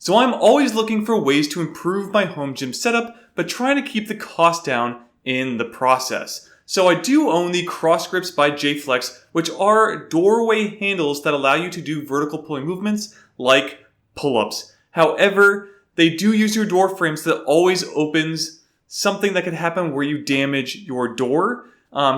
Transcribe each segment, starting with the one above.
So I'm always looking for ways to improve my home gym setup, but trying to keep the cost down in the process. So I do own the Cross Grips by J-Flex, which are doorway handles that allow you to do vertical pulling movements like pull-ups. However, they do use your door frame, so that always opens something that could happen where you damage your door.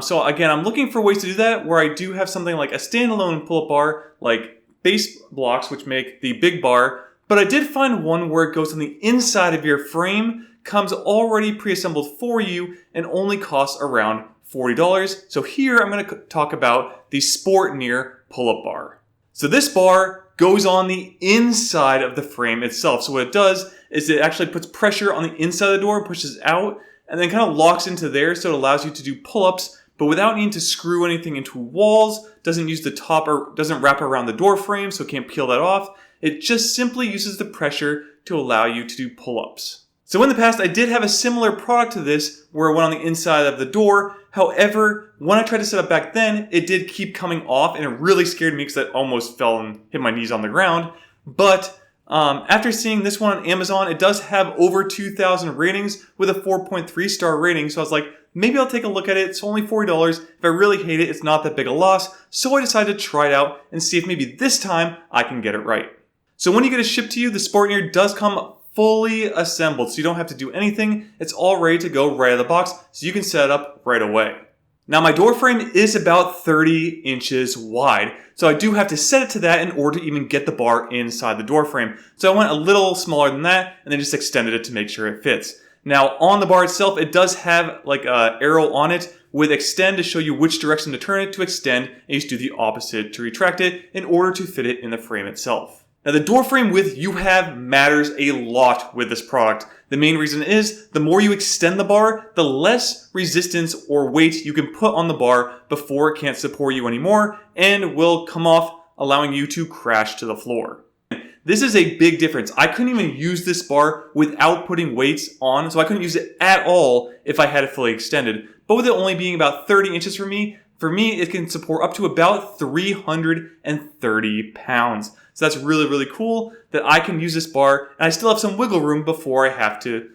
So again, I'm looking for ways to do that where I do have something like a standalone pull-up bar, like base blocks, which make the big bar. But I did find one where it goes on the inside of your frame, comes already pre-assembled for you, and only costs around $40. So here I'm going to talk about the Sportneer pull-up bar. So this bar goes on the inside of the frame itself. So what it does is it actually puts pressure on the inside of the door, pushes out, and then kind of locks into there, so it allows you to do pull-ups, but without needing to screw anything into walls, doesn't use the top or doesn't wrap around the door frame, so it can't peel that off. It just simply uses the pressure to allow you to do pull-ups. So in the past, I did have a similar product to this where it went on the inside of the door. However, when I tried to set up back then, it did keep coming off, and it really scared me because I almost fell and hit my knees on the ground. But after seeing this one on Amazon, it does have over 2,000 ratings with a 4.3 star rating. So I was like, maybe I'll take a look at it. It's only $40. If I really hate it, it's not that big a loss. So I decided to try it out and see if maybe this time I can get it right. So when you get it shipped to you, the Sportneer does come fully assembled, so you don't have to do anything. It's all ready to go right out of the box, so you can set it up right away. Now my door frame is about 30 inches wide, so I do have to set it to that in order to even get the bar inside the door frame. So I went a little smaller than that, and then just extended it to make sure it fits. Now on the bar itself, it does have like an arrow on it with extend to show you which direction to turn it to extend, and you just do the opposite to retract it in order to fit it in the frame itself. Now the door frame width you have matters a lot with this product. The main reason is the more you extend the bar, the less resistance or weight you can put on the bar before it can't support you anymore and will come off, allowing you to crash to the floor. This is a big difference. I couldn't even use this bar without putting weights on, so I couldn't use it at all if I had it fully extended. But with it only being about 30 inches for me, it can support up to about 330 pounds. So that's really, really cool that I can use this bar and I still have some wiggle room before I have to,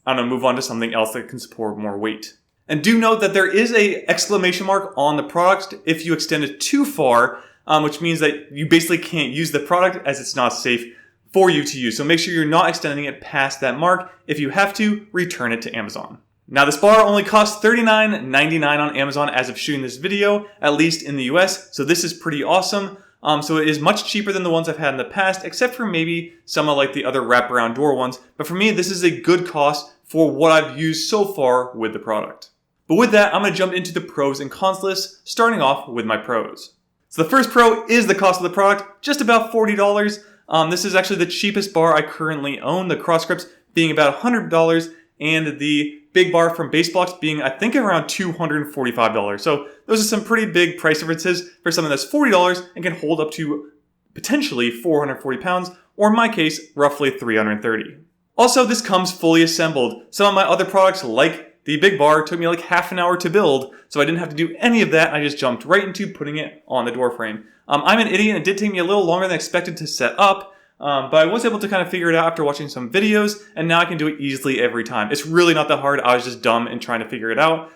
move on to something else that can support more weight. And do note that there is a exclamation mark on the product if you extend it too far, which means that you basically can't use the product as it's not safe for you to use. So make sure you're not extending it past that mark. If you have to, return it to Amazon. Now this bar only costs $39.99 on Amazon as of shooting this video, at least in the US, so this is pretty awesome. So it is much cheaper than the ones I've had in the past, except for maybe some of like the other wraparound door ones. But for me, this is a good cost for what I've used so far with the product. But with that, I'm going to jump into the pros and cons list, starting off with my pros. So the first pro is the cost of the product, just about $40. This is actually the cheapest bar I currently own, the Cross Grips being about $100, and the big bar from Base Blocks being, I think, around $245. So those are some pretty big price differences for something that's $40 and can hold up to potentially 440 pounds, or in my case, roughly 330. Also, this comes fully assembled. Some of my other products, like the big bar, took me like half an hour to build, so I didn't have to do any of that. I just jumped right into putting it on the door frame. I'm an idiot, and it did take me a little longer than expected to set up, but I was able to kind of figure it out after watching some videos, and now I can do it easily every time. It's really not that hard. I was just dumb and trying to figure it out.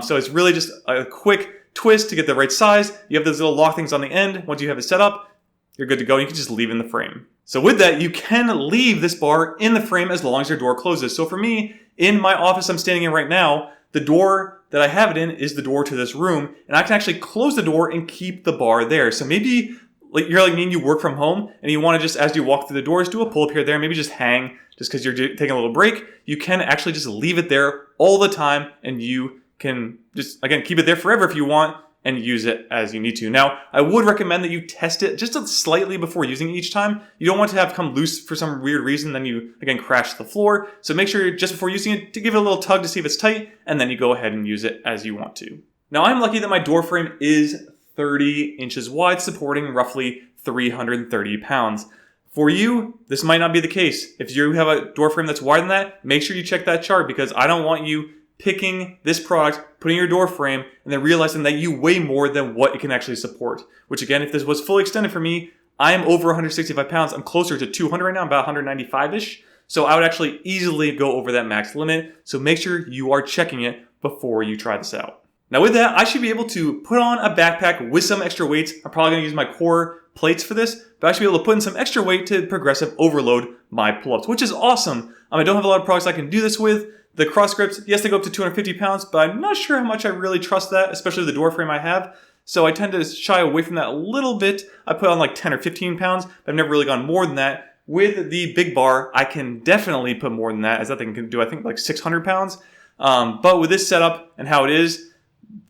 So it's really just a quick twist to get the right size. You have those little lock things on the end. Once you have it set up, you're good to go. You can just leave it in the frame. So with that, you can leave this bar in the frame as long as your door closes. So for me, in my office I'm standing in right now, the door that I have it in is the door to this room, and I can actually close the door and keep the bar there. So maybe like you're like me and you work from home and you want to just, as you walk through the doors, do a pull-up here, there, maybe just hang just because you're taking a little break. You can actually just leave it there all the time, and you can just, again, keep it there forever if you want and use it as you need to. Now, I would recommend that you test it just slightly before using it each time. You don't want to have it come loose for some weird reason, then you, again, crash the floor. So make sure just before using it to give it a little tug to see if it's tight, and then you go ahead and use it as you want to. Now, I'm lucky that my door frame is 30 inches wide, supporting roughly 330 pounds. For you, this might not be the case. If you have a door frame that's wider than that, make sure you check that chart, because I don't want you picking this product, putting your door frame, and then realizing that you weigh more than what it can actually support. Which again, if this was fully extended for me, I am over 165 pounds. I'm closer to 200 right now, about 195-ish. So I would actually easily go over that max limit. So make sure you are checking it before you try this out. Now with that, I should be able to put on a backpack with some extra weights. I'm probably going to use my core plates for this, but I should be able to put in some extra weight to progressive overload my pull-ups, which is awesome. I don't have a lot of products I can do this with. The cross grips, yes, they go up to 250 pounds, but I'm not sure how much I really trust that, especially the door frame I have. So I tend to shy away from that a little bit. I put on like 10 or 15 pounds, but I've never really gone more than that. With the big bar, I can definitely put more than that, as that thing can do, I think, like 600 pounds. But with this setup and how it is,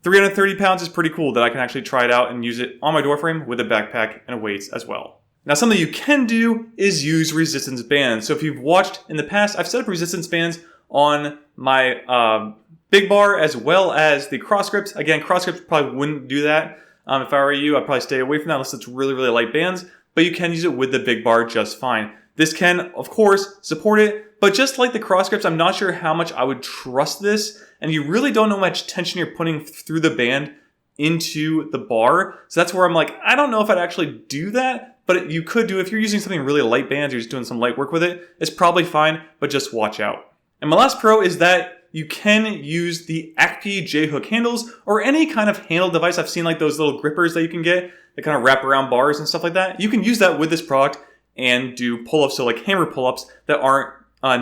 330 pounds is pretty cool that I can actually try it out and use it on my door frame with a backpack and weights as well. Now, something you can do is use resistance bands. So if you've watched in the past, I've set up resistance bands on my big bar as well as the cross grips. Again, cross grips probably wouldn't do that. If I were you, I'd probably stay away from that unless it's really, really light bands. But you can use it with the big bar just fine. This can, of course, support it. But just like the cross grips, I'm not sure how much I would trust this. And you really don't know how much tension you're putting through the band into the bar. So that's where I'm like, I don't know if I'd actually do that. But you could do, if you're using something really light bands, you're just doing some light work with it, it's probably fine, but just watch out. And my last pro is that you can use the Acme J-hook handles or any kind of handle device. I've seen like those little grippers that you can get that kind of wrap around bars and stuff like that. You can use that with this product and do pull-ups, so like hammer pull-ups that aren't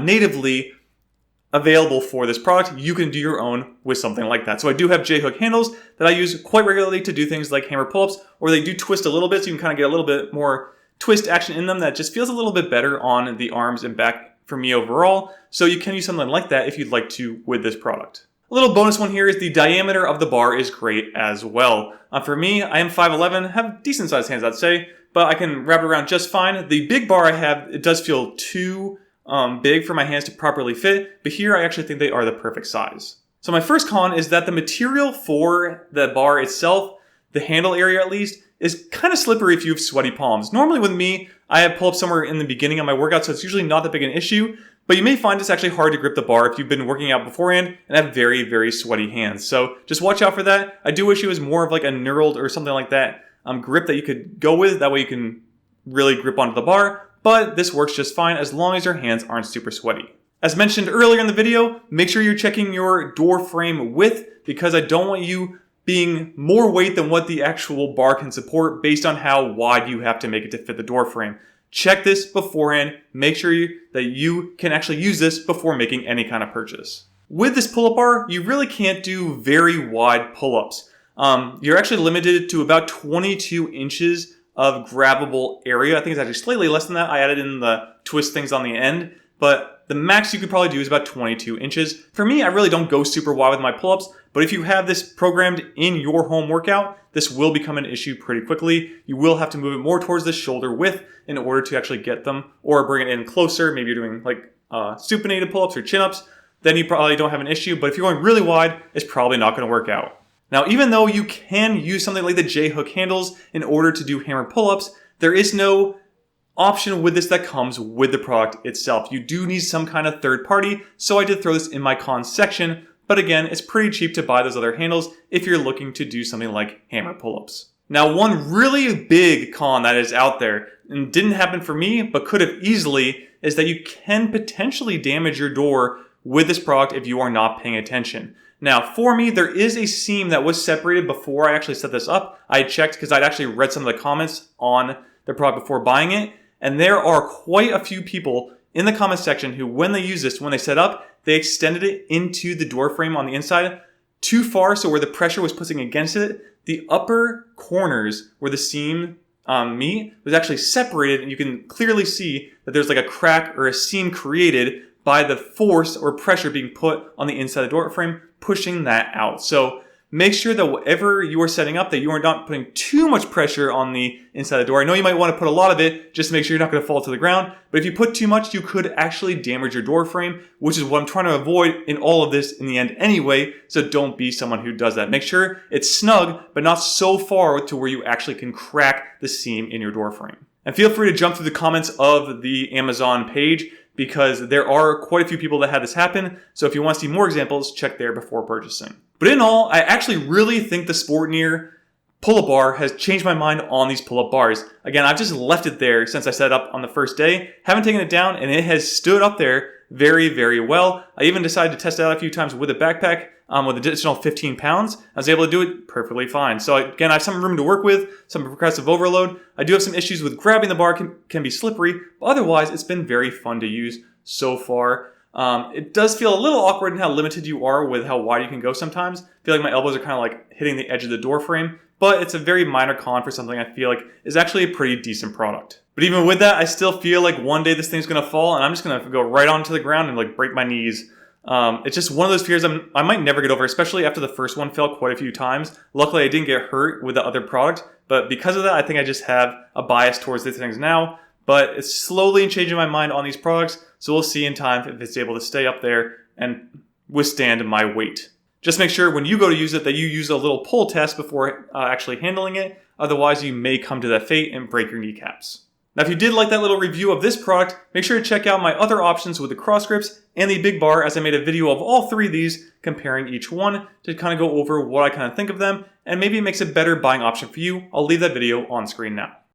natively available for this product. You can do your own with something like that. So I do have J-hook handles that I use quite regularly to do things like hammer pull-ups, or they do twist a little bit, so you can kind of get a little bit more twist action in them that just feels a little bit better on the arms and back for me overall. So you can use something like that if you'd like to with this product. A little bonus one here is the diameter of the bar is great as well. For me, I am 5'11", have decent sized hands, I'd say, but I can wrap it around just fine. The big bar I have, it does feel too big for my hands to properly fit, but here I actually think they are the perfect size. So my first con is that the material for the bar itself, the handle area at least, is kind of slippery if you have sweaty palms. Normally with me, I have pull-ups somewhere in the beginning of my workout, so it's usually not that big an issue, but you may find it's actually hard to grip the bar if you've been working out beforehand and have very, very sweaty hands. So just watch out for that. I do wish it was more of like a knurled or something like that grip that you could go with. That way you can really grip onto the bar, but this works just fine as long as your hands aren't super sweaty. As mentioned earlier in the video, make sure you're checking your door frame width because I don't want you being more weight than what the actual bar can support based on how wide you have to make it to fit the door frame. Check this beforehand. Make sure that you can actually use this before making any kind of purchase. With this pull-up bar, you really can't do very wide pull-ups. You're actually limited to about 22 inches of grabbable area. I think it's actually slightly less than that. I added in the twist things on the end, but the max you could probably do is about 22 inches. For me, I really don't go super wide with my pull-ups, but if you have this programmed in your home workout, this will become an issue pretty quickly. You will have to move it more towards the shoulder width in order to actually get them, or bring it in closer. Maybe you're doing like supinated pull-ups or chin-ups, then you probably don't have an issue, but if you're going really wide, it's probably not going to work out. Now, even though you can use something like the J-hook handles in order to do hammer pull-ups, there is no option with this that comes with the product itself. You do need some kind of third party, so I did throw this in my cons section, but again, it's pretty cheap to buy those other handles if you're looking to do something like hammer pull-ups. Now, one really big con that is out there, and didn't happen for me, but could have easily, is that you can potentially damage your door with this product if you are not paying attention. Now, for me, there is a seam that was separated before I actually set this up. I checked because I'd actually read some of the comments on the product before buying it, and there are quite a few people in the comment section who, when they use this, when they set up, they extended it into the door frame on the inside too far, so where the pressure was pushing against it, the upper corners where the seam meet was actually separated, and you can clearly see that there's like a crack or a seam created by the force or pressure being put on the inside of the door frame, pushing that out. So make sure that whatever you are setting up, that you are not putting too much pressure on the inside of the door. I know you might want to put a lot of it just to make sure you're not going to fall to the ground, but if you put too much, you could actually damage your door frame, which is what I'm trying to avoid in all of this in the end anyway, so don't be someone who does that. Make sure it's snug, but not so far to where you actually can crack the seam in your door frame. And feel free to jump through the comments of the Amazon page, because there are quite a few people that had this happen. So if you want to see more examples, check there before purchasing. But in all, I actually really think the Sportneer pull-up bar has changed my mind on these pull-up bars. Again, I've just left it there since I set it up on the first day. Haven't taken it down, and it has stood up there very, very well. I even decided to test it out a few times with a backpack with additional 15 pounds. I was able to do it perfectly fine. So again, I have some room to work with, some progressive overload. I do have some issues with grabbing the bar, can be slippery, but otherwise it's been very fun to use so far. It does feel a little awkward in how limited you are with how wide you can go sometimes. I feel like my elbows are kind of like hitting the edge of the door frame, but it's a very minor con for something I feel like is actually a pretty decent product. But even with that, I still feel like one day this thing's gonna fall and I'm just gonna go right onto the ground and like break my knees. It's just one of those fears I might never get over, especially after the first one fell quite a few times. Luckily, I didn't get hurt with the other product, but because of that, I think I just have a bias towards these things now. But it's slowly changing my mind on these products, so we'll see in time if it's able to stay up there and withstand my weight. Just make sure when you go to use it that you use a little pull test before actually handling it. Otherwise, you may come to that fate and break your kneecaps. Now, if you did like that little review of this product, make sure to check out my other options with the cross grips and the big bar, as I made a video of all three of these, comparing each one to kind of go over what I kind of think of them, and maybe it makes a better buying option for you. I'll leave that video on screen now.